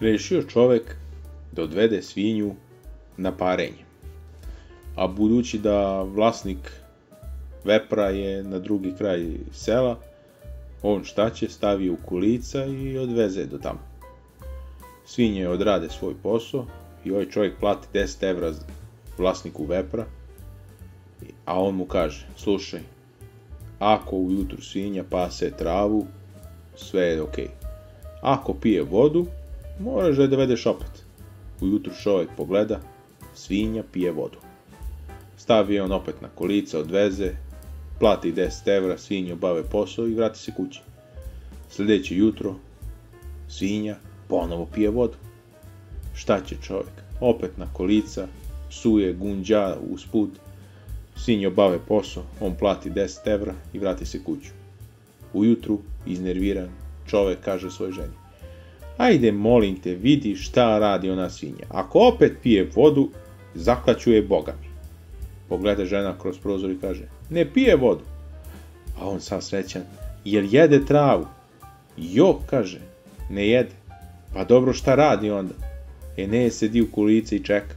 Rešio čovek da odvede svinju na parenje, a budući da vlasnik vepra je na drugi kraj sela, on šta će, stavi u kolica i odveze do tamo. Svinje odrade svoj posao i ovaj čovjek plati 10 evra vlasniku vepra, a on mu kaže: slušaj, ako ujutru svinja pase travu, sve je okej. Ako pije vodu, moraš da je dovedeš opet. Ujutru čovjek pogleda, svinja pije vodu. Stavi on opet na kolica, odveze, plati 10 evra, svinje obave posao i vrati se kući. Sljedeće jutro, svinja ponovo pije vodu. Šta će čovjek? Opet na kolica, psuje, gunđa usput, svinje obave posao, on plati 10 evra i vrati se kuću. Ujutru, iznerviran, čovjek kaže svoj ženi: ajde, molim te, vidi šta radi ona svinja. Ako opet pije vodu, zaklaću je Boga mi. Pogleda žena kroz prozor i kaže: ne pije vodu. A on sav srećan: jel jede travu? Jo, kaže, ne jede. Pa dobro, šta radi onda? Ne, sedi u kolici i čeka.